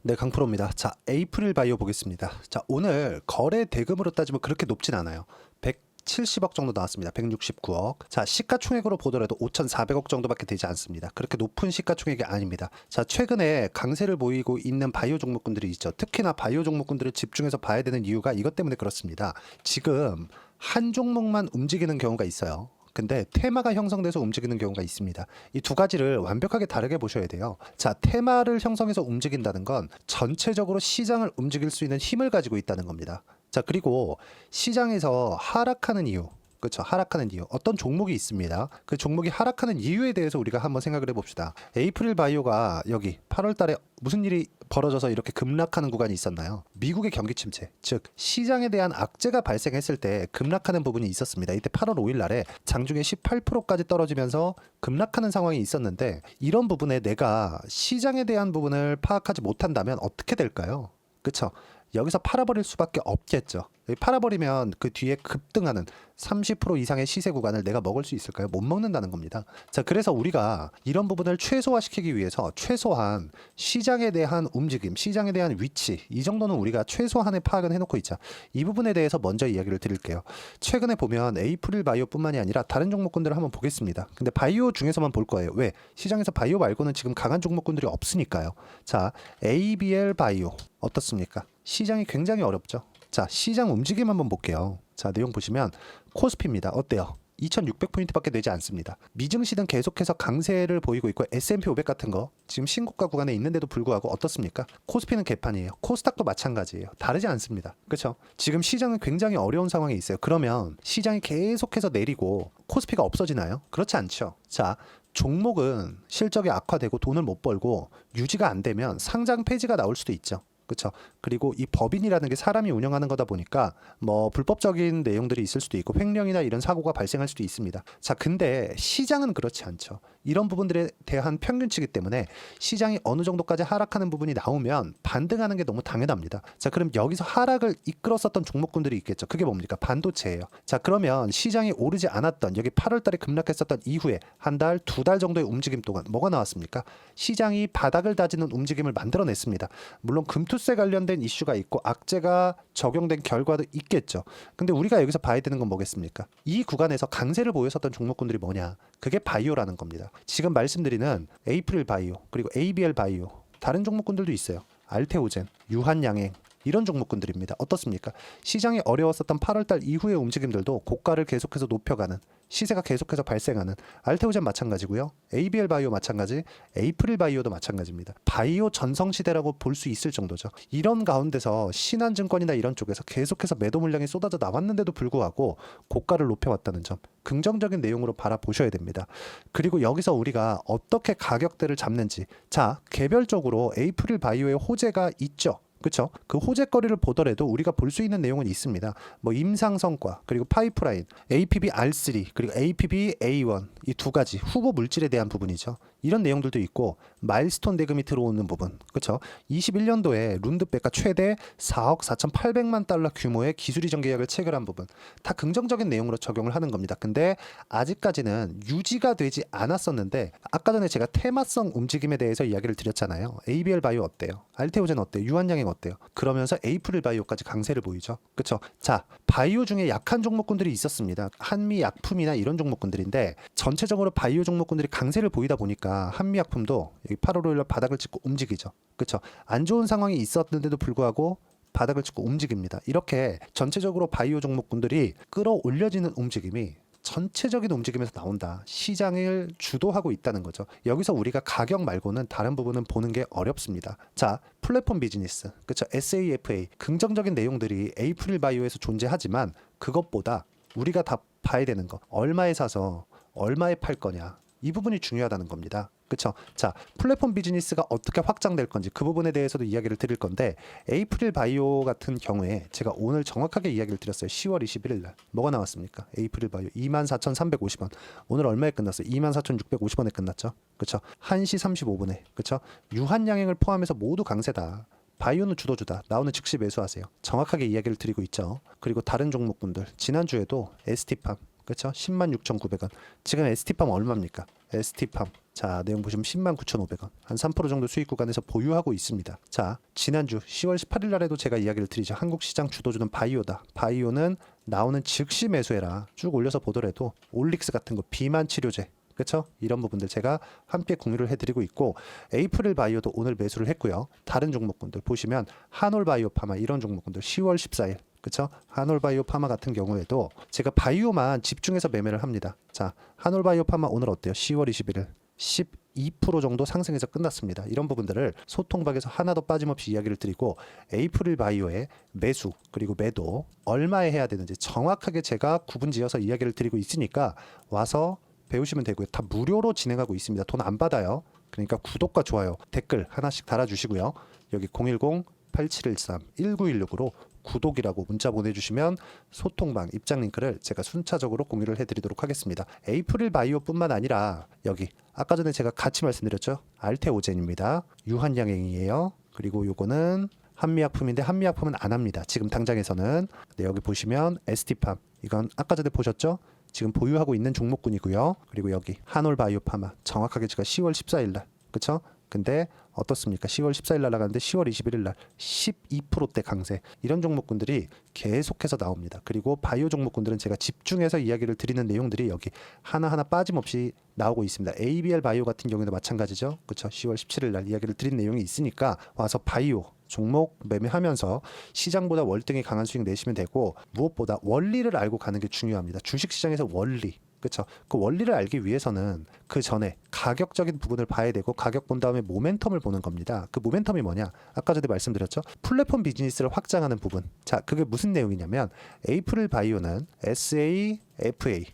네, 강프로입니다. 자, 에이프릴 바이오 보겠습니다. 자, 오늘 거래 대금으로 따지면 그렇게 높진 않아요. 170억 정도 나왔습니다. 169억. 자, 시가총액으로 보더라도 5,400억 정도밖에 되지 않습니다. 그렇게 높은 시가총액이 아닙니다. 자, 최근에 강세를 보이고 있는 바이오 종목군들이 있죠. 특히나 바이오 종목군들을 집중해서 봐야 되는 이유가 이것 때문에 그렇습니다. 지금 한 종목만 움직이는 경우가 있어요. 근데 테마가 형성돼서 움직이는 경우가 있습니다. 이 두 가지를 완벽하게 다르게 보셔야 돼요. 자, 테마를 형성해서 움직인다는 건 전체적으로 시장을 움직일 수 있는 힘을 가지고 있다는 겁니다. 자, 그리고 시장에서 하락하는 이유, 그렇죠? 하락하는 이유. 어떤 종목이 있습니다. 그 종목이 하락하는 이유에 대해서 우리가 한번 생각을 해봅시다. 에이프릴 바이오가 여기 8월 달에 무슨 일이 벌어져서 이렇게 급락하는 구간이 있었나요? 미국의 경기 침체, 즉 시장에 대한 악재가 발생했을 때 급락하는 부분이 있었습니다. 이때 8월 5일 날에 장중에 18%까지 떨어지면서 급락하는 상황이 있었는데, 이런 부분에 내가 시장에 대한 부분을 파악하지 못한다면 어떻게 될까요? 그렇죠? 여기서 팔아버릴 수밖에 없겠죠. 팔아버리면 그 뒤에 급등하는 30% 이상의 시세 구간을 내가 먹을 수 있을까요? 못 먹는다는 겁니다. 자, 그래서 우리가 이런 부분을 최소화시키기 위해서 최소한 시장에 대한 움직임, 시장에 대한 위치, 이 정도는 우리가 최소한의 파악은 해놓고 있자. 이 부분에 대해서 먼저 이야기를 드릴게요. 최근에 보면 에이프릴 바이오뿐만이 아니라 다른 종목군들을 한번 보겠습니다. 근데 바이오 중에서만 볼 거예요. 왜? 시장에서 바이오 말고는 지금 강한 종목군들이 없으니까요. 자, ABL 바이오 어떻습니까? 시장이 굉장히 어렵죠. 자, 시장 움직임 한번 볼게요. 자, 내용 보시면 코스피입니다. 어때요? 2600포인트밖에 되지 않습니다. 미증시는 계속해서 강세를 보이고 있고, S&P 500 같은 거 지금 신고가 구간에 있는데도 불구하고 어떻습니까? 코스피는 개판이에요. 코스닥도 마찬가지예요. 다르지 않습니다. 그렇죠? 지금 시장은 굉장히 어려운 상황에 있어요. 그러면 시장이 계속해서 내리고 코스피가 없어지나요? 그렇지 않죠. 자, 종목은 실적이 악화되고 돈을 못 벌고 유지가 안 되면 상장 폐지가 나올 수도 있죠. 그렇죠. 그리고 이 법인이라는 게 사람이 운영하는 거다 보니까 뭐 불법적인 내용들이 있을 수도 있고 횡령이나 이런 사고가 발생할 수도 있습니다. 자, 근데 시장은 그렇지 않죠. 이런 부분들에 대한 평균치기 때문에 시장이 어느 정도까지 하락하는 부분이 나오면 반등하는 게 너무 당연합니다. 자, 그럼 여기서 하락을 이끌었었던 종목군들이 있겠죠. 그게 뭡니까? 반도체예요. 자, 그러면 시장이 오르지 않았던, 여기 8월 달에 급락했었던 이후에 한 달, 두 달 정도의 움직임 동안 뭐가 나왔습니까? 시장이 바닥을 다지는 움직임을 만들어냈습니다. 물론 금투세 관련된 이슈가 있고 악재가 적용된 결과도 있겠죠. 근데 우리가 여기서 봐야 되는 건 뭐겠습니까? 이 구간에서 강세를 보였었던 종목군들이 뭐냐? 그게 바이오라는 겁니다. 지금 말씀드리는 에이프릴 바이오, 그리고 ABL 바이오, 다른 종목군들도 있어요. 알테오젠, 유한양행, 이런 종목군들입니다. 어떻습니까? 시장이 어려웠었던 8월달 이후의 움직임들도 고가를 계속해서 높여가는, 시세가 계속해서 발생하는, 알테오젠 마찬가지고요. ABL 바이오 마찬가지, 에이프릴 바이오도 마찬가지입니다. 바이오 전성시대라고 볼 수 있을 정도죠. 이런 가운데서 신한증권이나 이런 쪽에서 계속해서 매도 물량이 쏟아져 나왔는데도 불구하고 고가를 높여왔다는 점, 긍정적인 내용으로 바라보셔야 됩니다. 그리고 여기서 우리가 어떻게 가격대를 잡는지, 자, 개별적으로 에이프릴 바이오의 호재가 있죠. 그렇죠? 그 호재거리를 보더라도 우리가 볼 수 있는 내용은 있습니다. 뭐 임상 성과, 그리고 파이프라인, APB R3, 그리고 APB A1, 이 두 가지 후보 물질에 대한 부분이죠. 이런 내용들도 있고, 마일스톤 대금이 들어오는 부분, 그렇죠? 21년도에 룬드백과 최대 4억 4,800만 달러 규모의 기술 이전 계약을 체결한 부분, 다 긍정적인 내용으로 적용을 하는 겁니다. 근데 아직까지는 유지가 되지 않았었는데, 아까 전에 제가 테마성 움직임에 대해서 이야기를 드렸잖아요. ABL 바이오 어때요? 알테오젠 어때요? 유한양행 어때요? 그러면서 에이프릴 바이오까지 강세를 보이죠. 그렇죠? 자, 바이오 중에 약한 종목군들이 있었습니다. 한미약품이나 이런 종목군들인데, 전체적으로 바이오 종목군들이 강세를 보이다 보니까 한미약품도 여기 8월 5일 바닥을 찍고 움직이죠. 그렇죠? 안 좋은 상황이 있었는데도 불구하고 바닥을 찍고 움직입니다. 이렇게 전체적으로 바이오 종목군들이 끌어올려지는 움직임이 전체적인 움직임에서 나온다. 시장을 주도하고 있다는 거죠. 여기서 우리가 가격 말고는 다른 부분은 보는 게 어렵습니다. 자, 플랫폼 비즈니스, 그렇죠? SAFA, 긍정적인 내용들이 에이프릴 바이오에서 존재하지만, 그것보다 우리가 다 봐야 되는 거, 얼마에 사서 얼마에 팔 거냐, 이 부분이 중요하다는 겁니다. 그렇죠? 자, 플랫폼 비즈니스가 어떻게 확장될 건지 그 부분에 대해서도 이야기를 드릴 건데, 에이프릴 바이오 같은 경우에 제가 오늘 정확하게 이야기를 드렸어요. 10월 21일 날 뭐가 나왔습니까? 에이프릴 바이오 24,350원. 오늘 얼마에 끝났어요? 24,650원에 끝났죠. 그렇죠? 1시 35분에. 그렇죠? 유한양행을 포함해서 모두 강세다. 바이오는 주도주다. 나오는 즉시 매수하세요. 정확하게 이야기를 드리고 있죠. 그리고 다른 종목군들, 지난주에도 ST팜, 그렇죠? 106,900원. 지금 ST팜 얼마입니까? ST팜 자, 내용 보시면 109,500원. 한 3% 정도 수익 구간에서 보유하고 있습니다. 자, 지난주 10월 18일 날에도 제가 이야기를 드리죠. 한국 시장 주도주는 바이오다. 바이오는 나오는 즉시 매수해라. 쭉 올려서 보더라도 올릭스 같은 거 비만 치료제 그렇죠? 이런 부분들 제가 함께 공유를 해드리고 있고 에이프릴 바이오도 오늘 매수를 했고요. 다른 종목군들 보시면 한올바이오 파마 이런 종목군들 10월 14일 그렇죠? 한올바이오 파마 같은 경우에도 제가 바이오만 집중해서 매매를 합니다. 자, 한올바이오 파마 오늘 어때요? 10월 21일 12% 정도 상승해서 끝났습니다. 이런 부분들을 소통방에서 하나도 빠짐없이 이야기를 드리고 에이프릴 바이오의 매수 그리고 매도 얼마에 해야 되는지 정확하게 제가 구분지어서 이야기를 드리고 있으니까 와서 배우시면 되고요. 다 무료로 진행하고 있습니다. 돈 안 받아요. 그러니까 구독과 좋아요, 댓글 하나씩 달아주시고요. 여기 010-8713-1916으로 구독이라고 문자 보내주시면 소통방 입장 링크를 제가 순차적으로 공유를 해드리도록 하겠습니다. 에이프릴 바이오뿐만 아니라 여기 아까 전에 제가 같이 말씀드렸죠. 알테오젠입니다. 유한양행이에요. 그리고 요거는 한미약품인데 한미약품은 안 합니다. 지금 당장에서는. 네, 여기 보시면 ST팜 이건 아까 전에 보셨죠? 지금 보유하고 있는 종목군이고요. 그리고 여기 한올바이오파마 정확하게 제가 10월 14일 날 그쵸? 근데 어떻습니까? 10월 14일 날 나가는데 10월 21일 날 12%대 강세 이런 종목군들이 계속해서 나옵니다. 그리고 바이오 종목군들은 제가 집중해서 이야기를 드리는 내용들이 여기 하나하나 빠짐없이 나오고 있습니다. ABL 바이오 같은 경우에도 마찬가지죠. 그렇죠? 10월 17일 날 이야기를 드린 내용이 있으니까 와서 바이오 종목 매매하면서 시장보다 월등히 강한 수익 내시면 되고 무엇보다 원리를 알고 가는 게 중요합니다. 주식시장에서 원리 그렇죠. 그 원리를 알기 위해서는 그 전에 가격적인 부분을 봐야 되고 가격 본 다음에 모멘텀을 보는 겁니다. 그 모멘텀이 뭐냐? 아까 전에 말씀드렸죠. 플랫폼 비즈니스를 확장하는 부분. 자, 그게 무슨 내용이냐면 에이프릴 바이오는 SAFA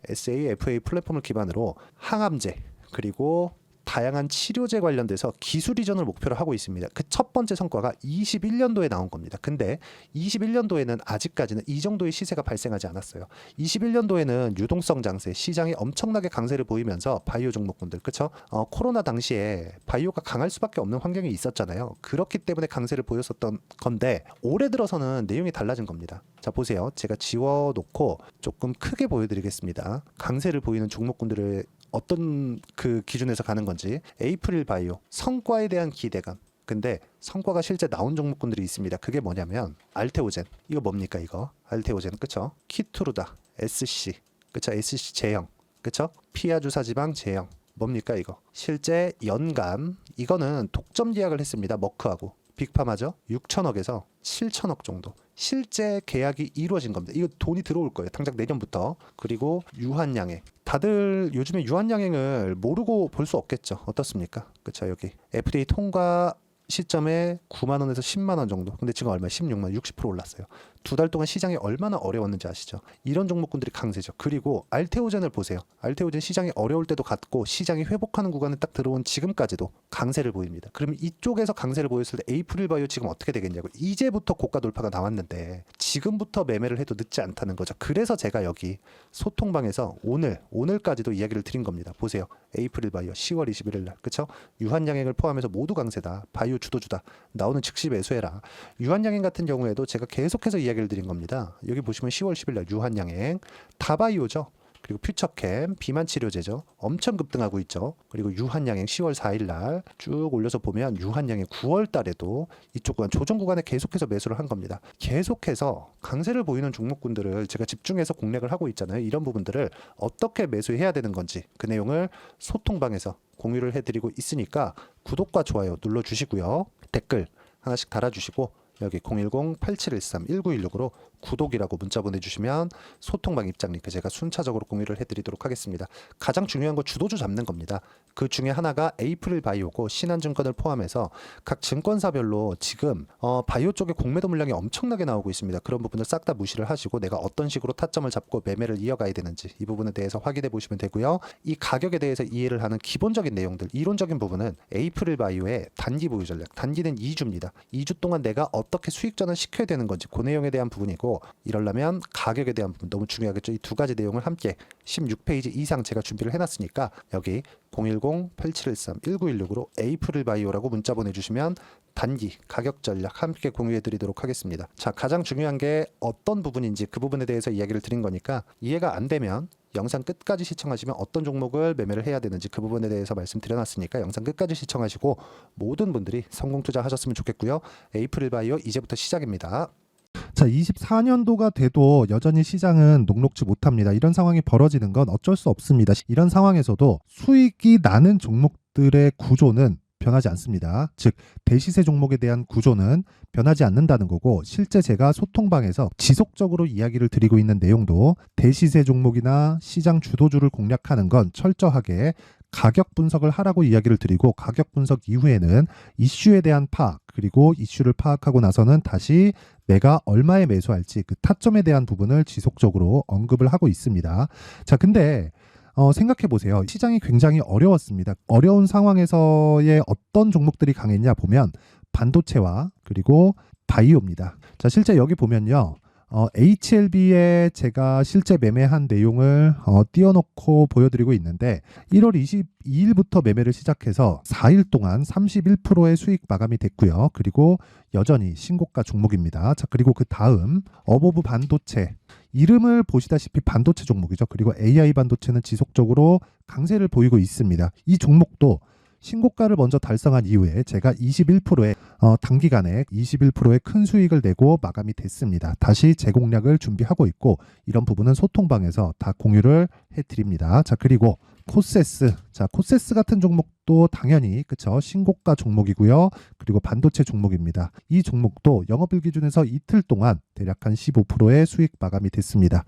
플랫폼을 기반으로 항암제 그리고 다양한 치료제 관련돼서 기술 이전을 목표로 하고 있습니다. 그 첫 번째 성과가 21년도에 나온 겁니다. 근데 21년도에는 아직까지는 이 정도의 시세가 발생하지 않았어요. 21년도에는 유동성 장세, 시장이 엄청나게 강세를 보이면서 바이오 종목군들, 그렇죠? 코로나 당시에 바이오가 강할 수밖에 없는 환경이 있었잖아요. 그렇기 때문에 강세를 보였었던 건데 올해 들어서는 내용이 달라진 겁니다. 자, 보세요. 제가 지워놓고 조금 크게 보여드리겠습니다. 강세를 보이는 종목군들을 어떤 그 기준에서 가는 건지. 에이프릴 바이오 성과에 대한 기대감. 근데 성과가 실제 나온 종목군들이 있습니다. 그게 뭐냐면 알테오젠. 이거 뭡니까 이거? 알테오젠 그쵸? 키투르다 SC 그쵸? SC 제형 그쵸? 피하 주사 지방 제형 뭡니까 이거? 실제 연간 이거는 독점 계약을 했습니다. 머크하고 빅파마죠. 6천억에서 7천억 정도 실제 계약이 이루어진 겁니다. 이거 돈이 들어올 거예요. 당장 내년부터. 그리고 유한양행. 다들 요즘에 유한양행을 모르고 볼 수 없겠죠. 어떻습니까? 그렇죠. 여기 FDA 통과 시점에 9만 원에서 10만 원 정도. 근데 지금 얼마? 16만 원, 60% 올랐어요. 두 달 동안 시장이 얼마나 어려웠는지 아시죠? 이런 종목군들이 강세죠. 그리고 알테오젠을 보세요. 알테오젠 시장이 어려울 때도 갔고 시장이 회복하는 구간에 딱 들어온 지금까지도 강세를 보입니다. 그러면 이쪽에서 강세를 보였을 때 에이프릴 바이오 지금 어떻게 되겠냐고. 이제부터 고가 돌파가 나왔는데 지금부터 매매를 해도 늦지 않다는 거죠. 그래서 제가 여기 소통방에서 오늘까지도 이야기를 드린 겁니다. 보세요. 에이프릴 바이오 10월 21일 날 그쵸? 유한양행을 포함해서 모두 강세다. 바이오 주도주다. 나오는 즉시 매수해라. 유한양행 같은 경우에도 제가 계속해서 이야기를 드린 겁니다. 여기 보시면 10월 10일 날 유한양행 다바이오죠. 그리고 퓨처캠 비만 치료제죠. 엄청 급등하고 있죠. 그리고 유한양행 10월 4일 날 쭉 올려서 보면 유한양행 9월 달에도 이쪽 구간 조정 구간에 계속해서 매수를 한 겁니다. 계속해서 강세를 보이는 종목군들을 제가 집중해서 공략을 하고 있잖아요. 이런 부분들을 어떻게 매수해야 되는 건지 그 내용을 소통방에서 공유를 해드리고 있으니까 구독과 좋아요 눌러주시고요. 댓글 하나씩 달아주시고 여기 010-8713-1916으로 구독이라고 문자 보내주시면 소통방 입장 링크 제가 순차적으로 공유를 해드리도록 하겠습니다. 가장 중요한 거 주도주 잡는 겁니다. 그 중에 하나가 에이프릴 바이오고 신한증권을 포함해서 각 증권사별로 지금 바이오 쪽에 공매도 물량이 엄청나게 나오고 있습니다. 그런 부분을 싹 다 무시를 하시고 내가 어떤 식으로 타점을 잡고 매매를 이어가야 되는지 이 부분에 대해서 확인해 보시면 되고요. 이 가격에 대해서 이해를 하는 기본적인 내용들 이론적인 부분은 에이프릴 바이오의 단기 보유 전략 단기는 2주입니다. 2주 동안 내가 어떻게 수익전환 시켜야 되는 건지 그 내용에 대한 부분이고 이러려면 가격에 대한 부분 너무 중요하겠죠. 이 두 가지 내용을 함께 16페이지 이상 제가 준비를 해놨으니까 여기 010-8713-1916으로 에이프릴 바이오라고 문자 보내주시면 단기 가격 전략 함께 공유해 드리도록 하겠습니다. 자, 가장 중요한 게 어떤 부분인지 그 부분에 대해서 이야기를 드린 거니까 이해가 안 되면 영상 끝까지 시청하시면 어떤 종목을 매매를 해야 되는지 그 부분에 대해서 말씀드려놨으니까 영상 끝까지 시청하시고 모든 분들이 성공 투자하셨으면 좋겠고요. 에이프릴 바이오 이제부터 시작입니다. 자, 24년도가 돼도 여전히 시장은 녹록지 못합니다. 이런 상황이 벌어지는 건 어쩔 수 없습니다. 이런 상황에서도 수익이 나는 종목들의 구조는 변하지 않습니다. 즉, 대시세 종목에 대한 구조는 변하지 않는다는 거고, 실제 제가 소통방에서 지속적으로 이야기를 드리고 있는 내용도 대시세 종목이나 시장 주도주를 공략하는 건 철저하게 가격 분석을 하라고 이야기를 드리고, 가격 분석 이후에는 이슈에 대한 파악, 그리고 이슈를 파악하고 나서는 다시 내가 얼마에 매수할지 그 타점에 대한 부분을 지속적으로 언급을 하고 있습니다. 자, 근데 생각해 보세요. 시장이 굉장히 어려웠습니다. 어려운 상황에서의 어떤 종목들이 강했냐 보면 반도체와 그리고 바이오입니다. 자, 실제 여기 보면요. HLB에 제가 실제 매매한 내용을 띄워놓고 보여드리고 있는데 1월 22일부터 매매를 시작해서 4일 동안 31%의 수익 마감이 됐고요. 그리고 여전히 신고가 종목입니다. 자, 그리고 그 다음 어보브 반도체, 이름을 보시다시피 반도체 종목이죠. 그리고 AI 반도체는 지속적으로 강세를 보이고 있습니다. 이 종목도 신고가를 먼저 달성한 이후에 제가 21%의 단기간에 21%의 큰 수익을 내고 마감이 됐습니다. 다시 재공략을 준비하고 있고, 이런 부분은 소통방에서 다 공유를 해드립니다. 자, 그리고 코세스. 자, 코세스 같은 종목도 당연히 그쵸, 신고가 종목이고요. 그리고 반도체 종목입니다. 이 종목도 영업일 기준에서 이틀 동안 대략 한 15%의 수익 마감이 됐습니다.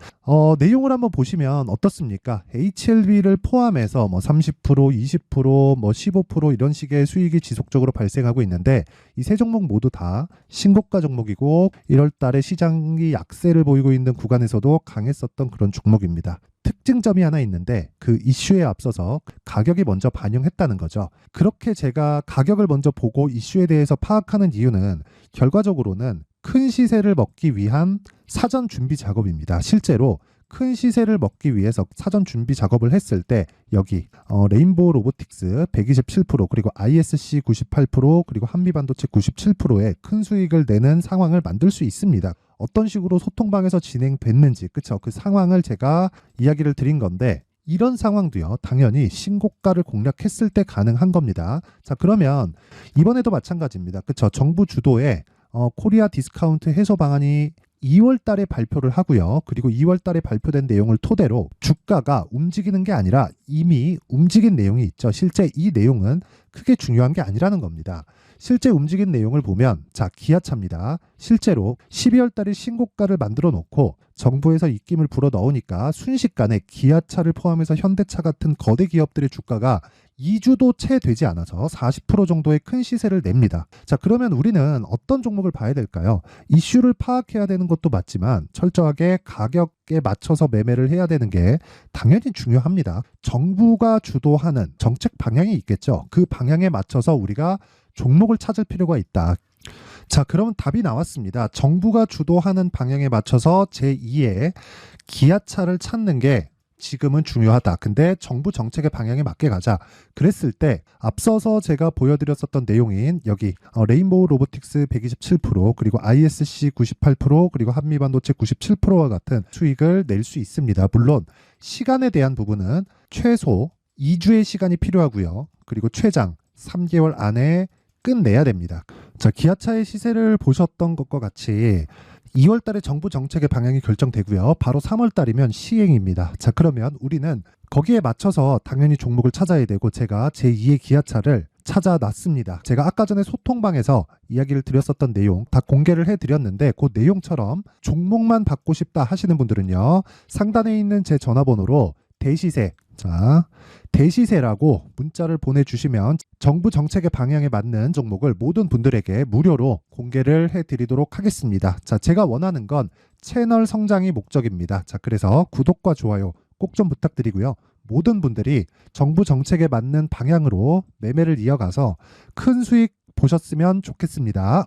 내용을 한번 보시면 어떻습니까? HLB를 포함해서 뭐 30%, 20%, 뭐 15% 이런 식의 수익이 지속적으로 발생하고 있는데, 이 세 종목 모두 다 신고가 종목이고 1월 달에 시장이 약세를 보이고 있는 구간에서도 강했었던 그런 종목입니다. 특징점이 하나 있는데, 그 이슈에 앞서서 가격이 먼저 반영했다는 거죠. 그렇게 제가 가격을 먼저 보고 이슈에 대해서 파악하는 이유는 결과적으로는 큰 시세를 먹기 위한 사전 준비 작업입니다. 실제로 큰 시세를 먹기 위해서 사전 준비 작업을 했을 때 여기 레인보우 로보틱스 127%, 그리고 ISC 98%, 그리고 한미반도체 97%의 큰 수익을 내는 상황을 만들 수 있습니다. 어떤 식으로 소통방에서 진행됐는지, 그쵸? 그 상황을 제가 이야기를 드린 건데, 이런 상황도요, 당연히 신고가를 공략했을 때 가능한 겁니다. 자, 그러면 이번에도 마찬가지입니다. 그쵸? 정부 주도의 코리아 디스카운트 해소 방안이 2월 달에 발표를 하고요. 그리고 2월 달에 발표된 내용을 토대로 주가가 움직이는 게 아니라 이미 움직인 내용이 있죠. 실제 이 내용은 크게 중요한 게 아니라는 겁니다. 실제 움직인 내용을 보면, 자, 기아차입니다. 실제로 12월 달에 신고가를 만들어 놓고 정부에서 입김을 불어 넣으니까 순식간에 기아차를 포함해서 현대차 같은 거대 기업들의 주가가 2주도 채 되지 않아서 40% 정도의 큰 시세를 냅니다. 자, 그러면 우리는 어떤 종목을 봐야 될까요? 이슈를 파악해야 되는 것도 맞지만 철저하게 가격에 맞춰서 매매를 해야 되는 게 당연히 중요합니다. 정부가 주도하는 정책 방향이 있겠죠. 그 방향에 맞춰서 우리가 종목을 찾을 필요가 있다. 자, 그러면 답이 나왔습니다. 정부가 주도하는 방향에 맞춰서 제2의 기아차를 찾는 게 지금은 중요하다. 근데 정부 정책의 방향에 맞게 가자. 그랬을 때 앞서서 제가 보여드렸었던 내용인 여기 레인보우 로보틱스 127%, 그리고 ISC 98%, 그리고 한미반도체 97%와 같은 수익을 낼 수 있습니다. 물론 시간에 대한 부분은 최소 2주의 시간이 필요하고요. 그리고 최장 3개월 안에 끝내야 됩니다. 자, 기아차의 시세를 보셨던 것과 같이 2월 달에 정부 정책의 방향이 결정되고요. 바로 3월 달이면 시행입니다. 자, 그러면 우리는 거기에 맞춰서 당연히 종목을 찾아야 되고, 제가 제2의 기아차를 찾아놨습니다. 제가 아까 전에 소통방에서 이야기를 드렸었던 내용 다 공개를 해드렸는데, 그 내용처럼 종목만 받고 싶다 하시는 분들은요, 상단에 있는 제 전화번호로 대시세, 자, 대시세라고 문자를 보내주시면 정부 정책의 방향에 맞는 종목을 모든 분들에게 무료로 공개를 해드리도록 하겠습니다. 자, 제가 원하는 건 채널 성장이 목적입니다. 자, 그래서 구독과 좋아요 꼭 좀 부탁드리고요. 모든 분들이 정부 정책에 맞는 방향으로 매매를 이어가서 큰 수익 보셨으면 좋겠습니다.